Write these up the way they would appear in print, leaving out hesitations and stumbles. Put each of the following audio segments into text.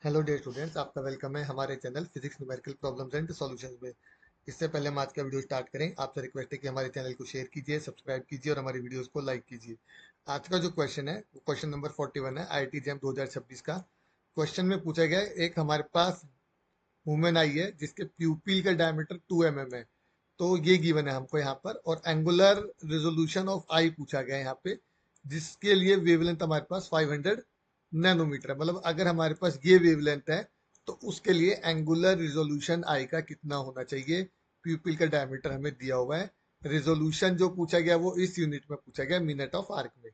Hello dear students, आपका welcome है हमारे channel physics numerical problems and solutions में। इससे पहले हम आज का वीडियो स्टार्ट करें, आपसे रिक्वेस्ट है कि हमारे चैनल को शेयर कीजिए, सब्सक्राइब कीजिए और हमारी वीडियोस को लाइक कीजिए। आज का जो क्वेश्चन है वो क्वेश्चन नंबर 41 है, आईआईटी जैम 2026 का। क्वेश्चन में पूछा गया है, एक हमारे पास वुमेन आई है जिसके प्यूपिल का डायमीटर 2 mm है। तो ये गिवन है हमको यहाँ पर, और एंगुलर रेजोल्यूशन ऑफ आई पूछा गया है यहाँ पे, जिसके लिए वेवलेंथ हमारे पास 500 नैनोमीटर है। मतलब अगर हमारे पास ये वेवलेंथ है तो उसके लिए एंगुलर रिजोल्यूशन आई का कितना होना चाहिए। प्यूपिल का डायमीटर हमें दिया हुआ है, रेजोल्यूशन जो पूछा गया वो इस यूनिट में पूछा गया, मिनट ऑफ आर्क में।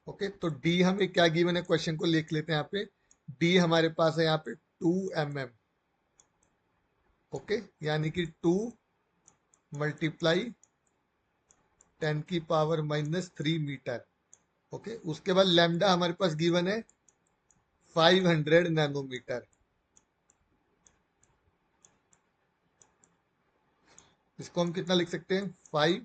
ओके, तो डी हमें क्या गिवन है, क्वेश्चन को लिख लेते हैं यहाँ पे। डी हमारे पास है यहाँ पे 2 mm। ओके, यानी कि 2 मल्टीप्लाई 10⁻³ मीटर। ओके, उसके बाद लैम्डा हमारे पास गिवन है 500 नैनोमीटर। इसको हम कितना लिख सकते हैं, 5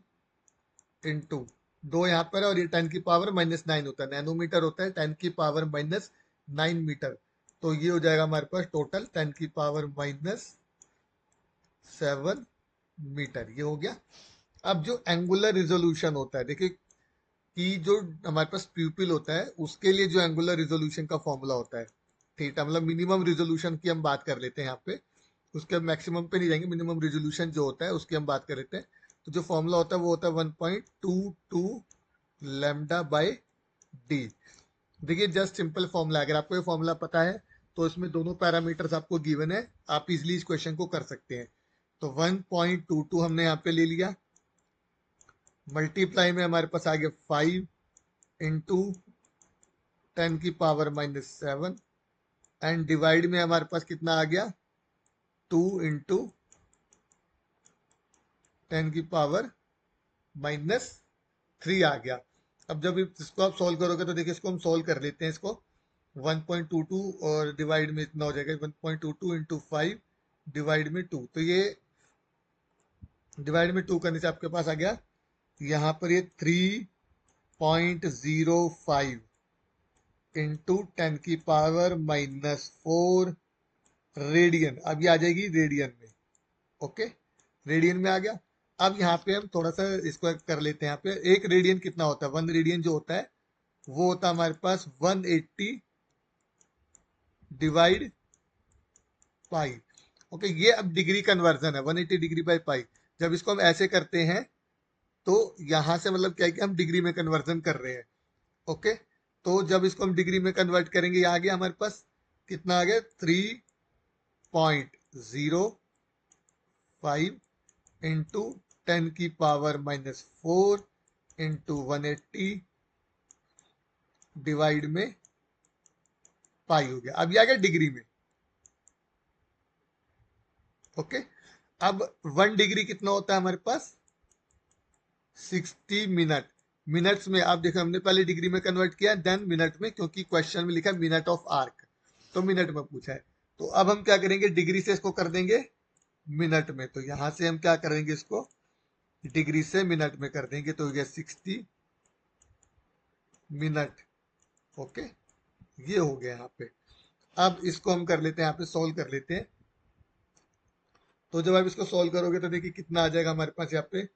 इंटू 2 यहाँ पर है, और ये 10⁻⁻9 होता है, नैनोमीटर होता है 10⁻⁻9 मीटर। तो ये हो जाएगा हमारे पास टोटल 10⁻⁻7 मीटर, ये हो गया। अब जो एंगुलर रिजोल्यूशन होता है, देखिए कि जो हमारे पास प्यूपिल होता है उसके लिए जो एंगुलर रिजोल्यूशन का फॉर्मूला होता है थीटा, मतलब मिनिमम रिजोल्यूशन की हम बात कर लेते हैं यहाँ पे। उसके मैक्सिमम पे नहीं जाएंगे, मिनिमम रिजोल्यूशन जो होता है उसकी हम बात कर लेते हैं। तो जो फॉर्मूला होता है वो होता है 1.22 लैम्डा बाय डी। देखिए जस्ट सिंपल फॉर्मूला, अगर आपको ये फॉर्मूला पता है तो इसमें दोनों पैरामीटर्स आपको गिवन है, आप इजिली इस क्वेश्चन को कर सकते हैं। तो 1.22 हमने यहाँ पे ले लिया, मल्टीप्लाई में हमारे पास आ गया 5 इंटू 10⁻⁻7, एंड डिवाइड में हमारे पास कितना आ गया, 2 इंटू 10⁻³ आ गया। अब जब इसको आप सॉल्व करोगे तो देखिए इसको हम सॉल्व कर लेते हैं इसको। 1.22 और डिवाइड में इतना हो जाएगा 1.22 इंटू 5 डिवाइड में 2, तो ये डिवाइड में 2 करने से आपके पास आ गया यहाँ पर ये 3.05 इंटू 10⁻⁻4 रेडियन। अब ये आ जाएगी रेडियन में। ओके, रेडियन में आ गया। अब यहाँ पे हम थोड़ा सा इसको कर लेते हैं। यहाँ पे एक रेडियन कितना होता है, 1 रेडियन जो होता है वो होता है हमारे पास 180 डिवाइड पाई। ओके, ये अब डिग्री कन्वर्जन है, 180 डिग्री बाई पाई। जब इसको हम ऐसे करते हैं तो यहां से मतलब क्या है कि हम डिग्री में कन्वर्जन कर रहे हैं। ओके, तो जब इसको हम डिग्री में कन्वर्ट करेंगे, ये आ गया हमारे पास कितना आ गया, 3.05 इंटू 10⁻⁻4 इंटू 180 डिवाइड में पाई हो गया। अब ये आ गया डिग्री में। ओके, अब 1 डिग्री कितना होता है हमारे पास, 60 मिनट। मिनट्स में आप देखो हमने पहले डिग्री में कन्वर्ट किया, देन मिनट में, क्योंकि क्वेश्चन में लिखा है मिनट ऑफ आर्क, तो मिनट में पूछा है। तो अब हम क्या करेंगे, डिग्री से इसको कर देंगे मिनट में। तो यहां से हम क्या करेंगे, इसको डिग्री से मिनट में कर देंगे, तो हो गया 60 मिनट। ओके, ये हो गया यहाँ पे। अब इसको हम कर लेते हैं, यहाँ पे सोल्व कर लेते हैं। तो जब आप इसको सोल्व करोगे तो देखिए कितना आ जाएगा हमारे पास यहाँ पे।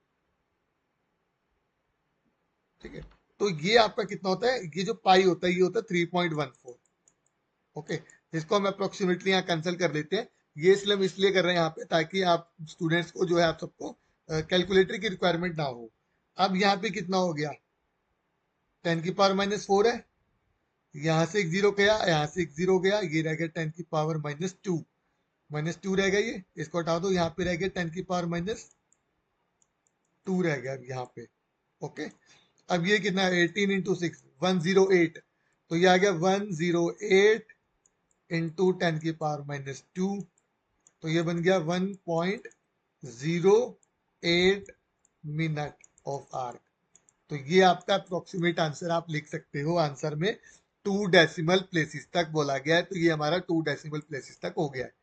ठीक है, तो ये आपका कितना होता है, ये जो पाई होता है ये होता है 3.14। ओके, इसको हम अप्रोक्सीमेटली यहाँ कैंसिल कर लेते हैं। ये इसलिए हम इसलिए कर रहे हैं यहाँ पे ताकि आप स्टूडेंट्स को जो है, आप सबको कैलकुलेटर की रिक्वायरमेंट ना हो। अब यहाँ पे कितना हो गया, 10⁻⁻4 है, यहाँ से एक जीरो गया, यहाँ से एक जीरो गया, ये रह गया 10⁻⁻2। -2 रह गया, ये इसको हटा दो, यहाँ पे रह गया 10⁻⁻2 रह गया यहाँ पे। ओके, अब ये कितना है, 18 इंटू 6, 108। तो ये आ गया 108 इंटू 10⁻⁻2। तो ये बन गया 1.08 मिनट ऑफ आर्क। तो ये आपका अप्रोक्सीमेट आंसर आप लिख सकते हो। आंसर में 2 डेसिमल प्लेसेस तक बोला गया है, तो ये हमारा 2 डेसिमल प्लेसेस तक हो गया है।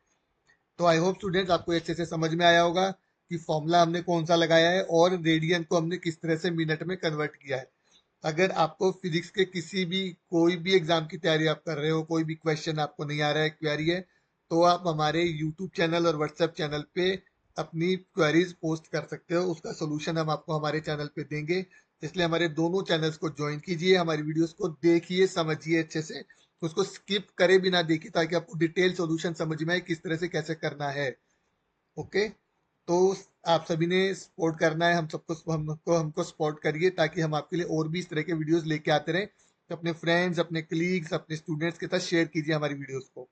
तो आई होप स्टूडेंट्स आपको अच्छे से समझ में आया होगा कि फॉर्मूला हमने कौन सा लगाया है और रेडियन को हमने किस तरह से मिनट में कन्वर्ट किया है। अगर आपको फिजिक्स के किसी भी कोई भी एग्जाम की तैयारी आप कर रहे हो, कोई भी क्वेश्चन आपको नहीं आ रहा है, क्वेरी है, तो आप हमारे यूट्यूब चैनल और व्हाट्सएप चैनल पे अपनी क्वेरीज पोस्ट कर सकते हो। उसका सोल्यूशन हम आपको हमारे चैनल पे देंगे। इसलिए हमारे दोनों चैनल्स को ज्वाइन कीजिए, हमारी वीडियोस को देखिए, समझिए अच्छे से, उसको स्किप करे बिना देखिए, ताकि आपको डिटेल सोल्यूशन समझ में आए किस तरह से कैसे करना है। ओके, तो आप सभी ने सपोर्ट करना है, हम सबको हमको सपोर्ट करिए, ताकि हम आपके लिए और भी इस तरह के वीडियोस लेके आते रहें। तो अपने फ्रेंड्स, अपने कलीग्स, अपने स्टूडेंट्स के साथ शेयर कीजिए हमारी वीडियोस को।